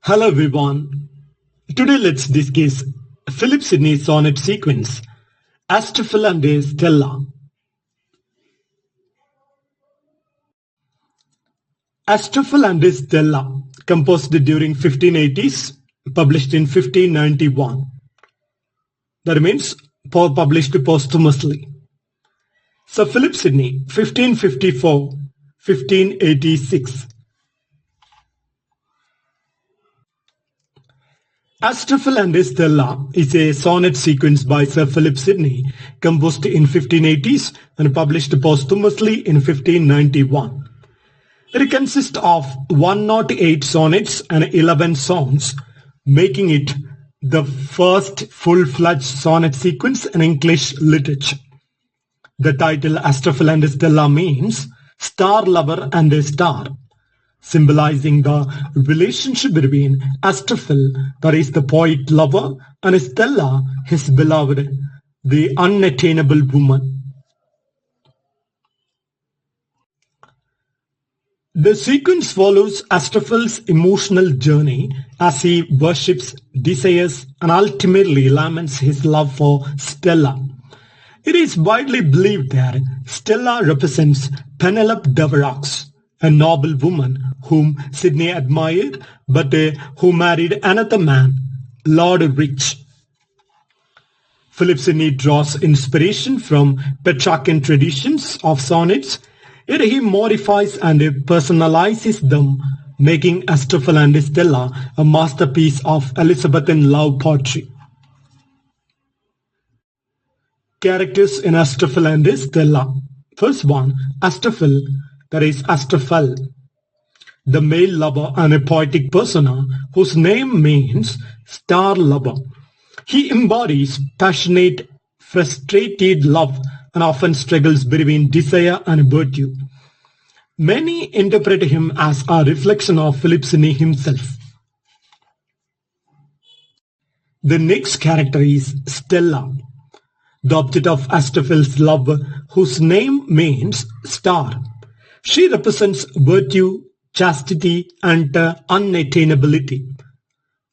Hello everyone. Today let's discuss Philip Sidney's sonnet sequence, Astrophel and Stella. Astrophel and Stella, composed during 1580s, published in 1591. That means published posthumously. Sir Philip Sidney, 1554-1586. Astrophel and Stella is a sonnet sequence by Sir Philip Sidney, composed in 1580s and published posthumously in 1591. It consists of 108 sonnets and 11 songs, making it the first full-fledged sonnet sequence in English literature. The title Astrophel and Stella means star lover and a star, symbolizing the relationship between Astrophel, that is the poet lover, and Stella, his beloved, the unattainable woman. The sequence follows Astrophel's emotional journey as he worships, desires, and ultimately laments his love for Stella. It is widely believed that Stella represents Penelope d'Avarax, a noble woman whom Sidney admired, but who married another man, Lord Rich. Philip Sidney draws inspiration from Petrarchan traditions of sonnets, yet he modifies and personalizes them, making Astrophel and Stella a masterpiece of Elizabethan love poetry. Characters in Astrophel and Stella. First one, Astrophel, that is Astrophel, the male lover and a poetic persona whose name means star lover. He embodies passionate, frustrated love and often struggles between desire and virtue. Many interpret him as a reflection of Philip Sidney himself. The next character is Stella, the object of Astrophel's love, whose name means star. She represents virtue, chastity, and unattainability.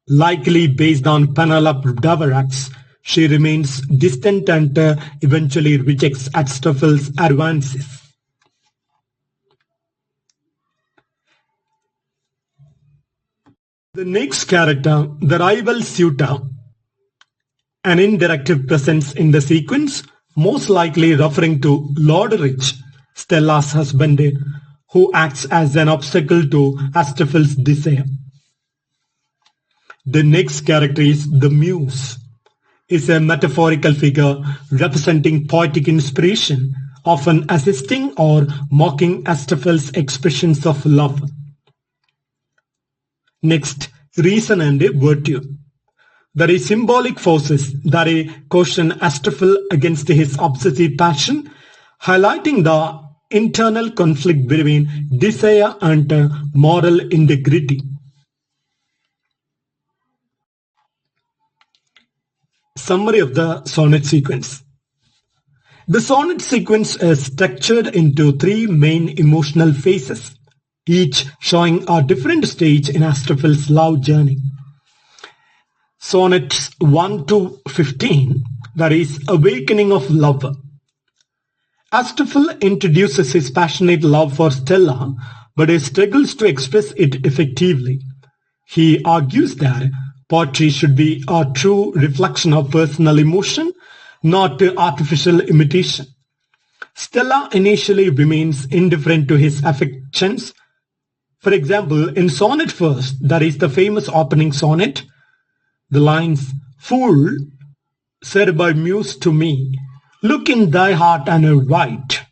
Likely based on Penelope d'Avarax, she remains distant and eventually rejects Astrophel's advances. The next character, the rival suitor, an indirective presence in the sequence, most likely referring to Lord Rich, Stella's husband, who acts as an obstacle to Astrophel's desire. The next character is the Muse, is a metaphorical figure representing poetic inspiration, often assisting or mocking Astrophel's expressions of love. Next, reason and virtue. There are symbolic forces that caution Astrophel against his obsessive passion, highlighting the internal conflict between desire and moral integrity. Summary of the sonnet sequence. The sonnet sequence is structured into three main emotional phases, each showing a different stage in Astrophel's love journey. Sonnets 1 to 15, that is, awakening of love. Astrophel introduces his passionate love for Stella, but he struggles to express it effectively. He argues that poetry should be a true reflection of personal emotion, not artificial imitation. Stella initially remains indifferent to his affections. For example, in Sonnet First, that is the famous opening sonnet, the lines, "Fool, said by Muse to me, look in thy heart and write."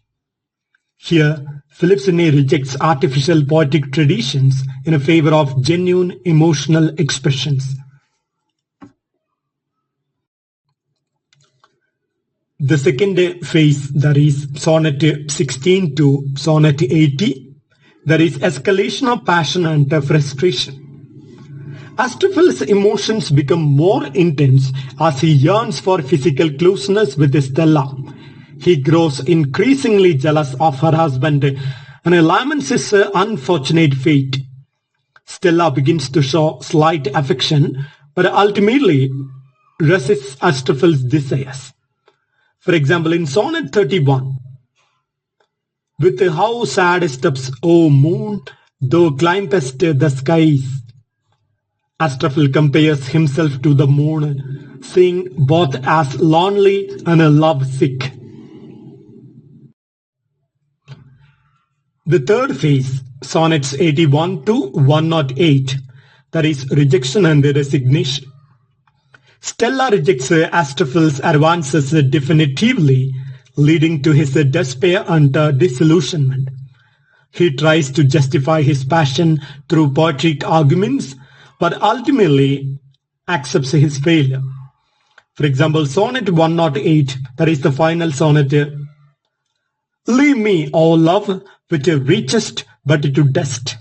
Here, Philip Sidney rejects artificial poetic traditions in favor of genuine emotional expressions. The second phase, that is Sonnet 16 to Sonnet 80, there is escalation of passion and frustration. Astrophel's emotions become more intense as he yearns for physical closeness with Stella. He grows increasingly jealous of her husband and laments his unfortunate fate. Stella begins to show slight affection, but ultimately resists Astrophel's desires. For example, in Sonnet 31, with how sad steps, O moon, thou climbest the skies. Astrophel compares himself to the moon, seeing both as lonely and love-sick. The third phase, Sonnets 81 to 108, that is rejection and resignation. Stella rejects Astrophel's advances definitively, leading to his despair and disillusionment. He tries to justify his passion through poetic arguments, but ultimately accepts his failure. For example, Sonnet 108, that is the final sonnet. Leave me, O love, which reachest but to dust.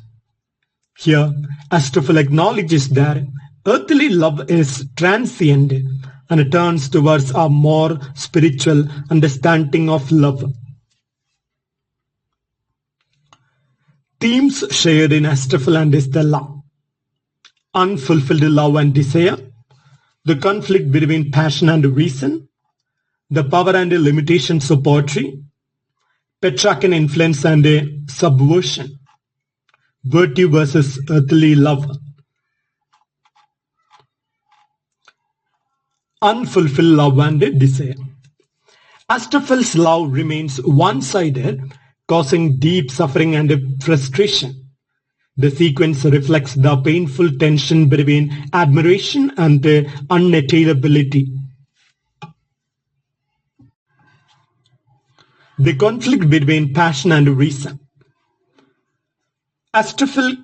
Here, Astrophel acknowledges that earthly love is transient and turns towards a more spiritual understanding of love. Themes shared in Astrophel and Stella: unfulfilled love and desire, the conflict between passion and reason, the power and limitations of poetry, Petrarchan influence and subversion, virtue versus earthly love. Unfulfilled love and desire. Astrophel's love remains one-sided, causing deep suffering and frustration. The sequence reflects the painful tension between admiration and unattainability. The conflict between passion and reason. Astrophel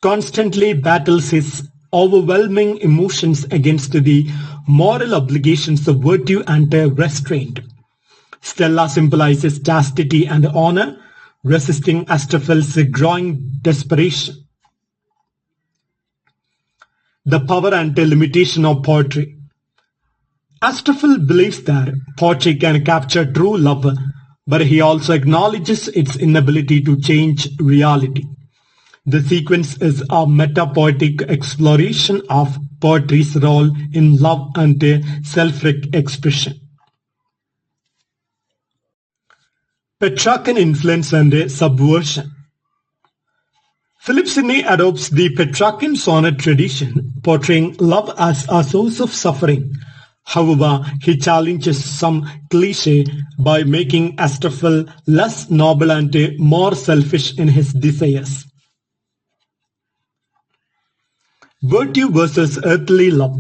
constantly battles his overwhelming emotions against the moral obligations of virtue and restraint. Stella symbolizes chastity and honor, resisting Astrophel's growing desperation. The power and limitation of poetry. Astrophel believes that poetry can capture true love, but he also acknowledges its inability to change reality. The sequence is a meta-poetic exploration of poetry's role in love and self-expression. Petrarchan influence and subversion. Philip Sidney adopts the Petrarchan sonnet tradition, portraying love as a source of suffering. However, he challenges some cliché by making Astrophel less noble and more selfish in his desires. Virtue versus earthly love.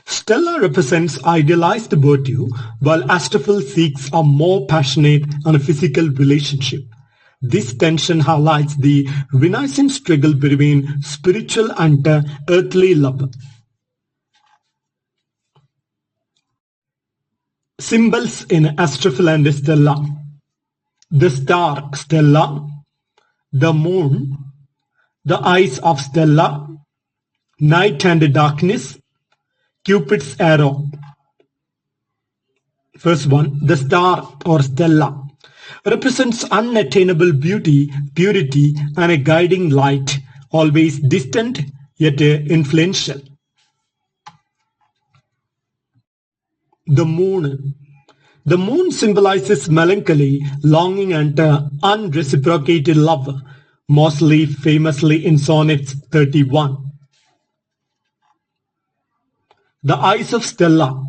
Stella represents idealized virtue, while Astrophel seeks a more passionate and physical relationship. This tension highlights the Renaissance struggle between spiritual and earthly love. Symbols in Astrophel and Stella. The star, Stella. The moon. The eyes of Stella. Night and darkness. Cupid's arrow. First one, the star or Stella represents unattainable beauty, purity, and a guiding light, always distant yet influential. The moon. The moon symbolizes melancholy, longing, and unreciprocated love, mostly famously in Sonnets 31. The eyes of Stella.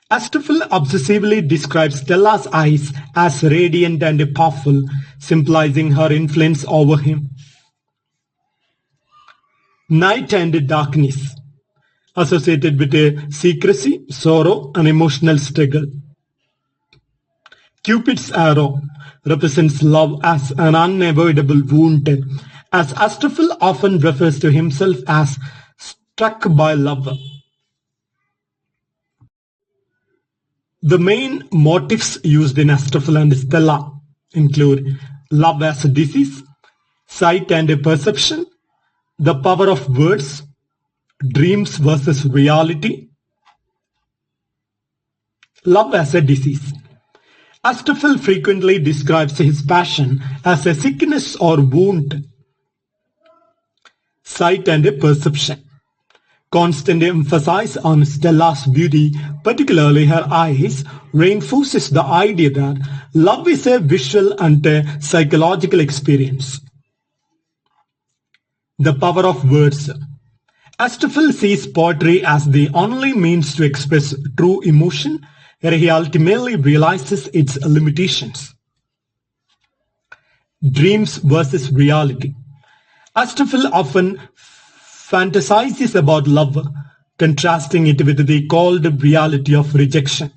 Astrophel obsessively describes Stella's eyes as radiant and powerful, symbolizing her influence over him. Night and darkness, associated with secrecy, sorrow, and emotional struggle. Cupid's arrow represents love as an unavoidable wound, as Astrophel often refers to himself as struck by love. The main motifs used in Astrophel and Stella include love as a disease, sight and perception, the power of words, dreams versus reality. Love as a disease. Astrophel frequently describes his passion as a sickness or wound. sight and perception. Constant emphasis on Stella's beauty, particularly her eyes, reinforces the idea that love is a visual and a psychological experience. The power of words. Astrophel sees poetry as the only means to express true emotion, where he ultimately realizes its limitations. Dreams versus reality. Astrophel often fantasizes about love, contrasting it with the cold reality of rejection.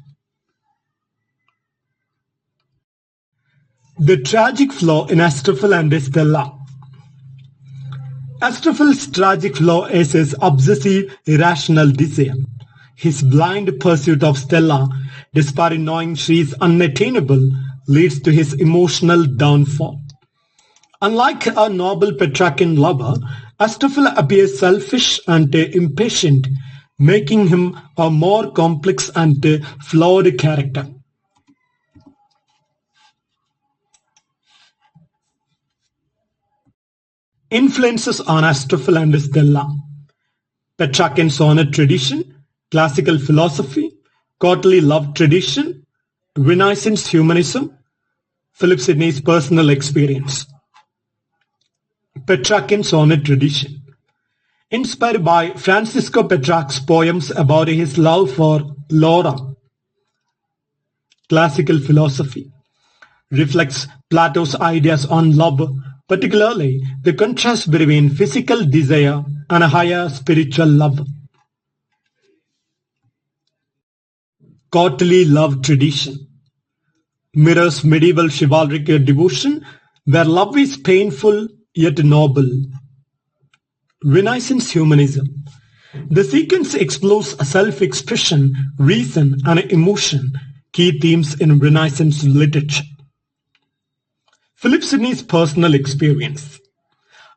The tragic flaw in Astrophel and Stella. Astrophel's tragic flaw is his obsessive, irrational desire. His blind pursuit of Stella, despite knowing she is unattainable, leads to his emotional downfall. Unlike a noble Petrarchan lover, Astrophel appears selfish and impatient, making him a more complex and flawed character. Influences on Astrophel and Stella. Petrarchan sonnet tradition, classical philosophy, courtly love tradition, Renaissance humanism, Philip Sidney's personal experience. Petrarchan sonnet tradition. Inspired by Francisco Petrarch's poems about his love for Laura. Classical philosophy. Reflects Plato's ideas on love, particularly the contrast between physical desire and a higher spiritual love. Courtly love tradition. Mirrors medieval chivalric devotion where love is painful yet noble. Renaissance humanism. The sequence explores self-expression, reason, and emotion, key themes in Renaissance literature. Philip Sidney's personal experience.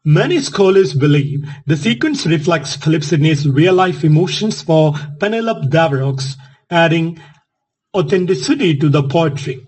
Many scholars believe the sequence reflects Philip Sidney's real-life emotions for Penelope Davrox, adding authenticity to the poetry.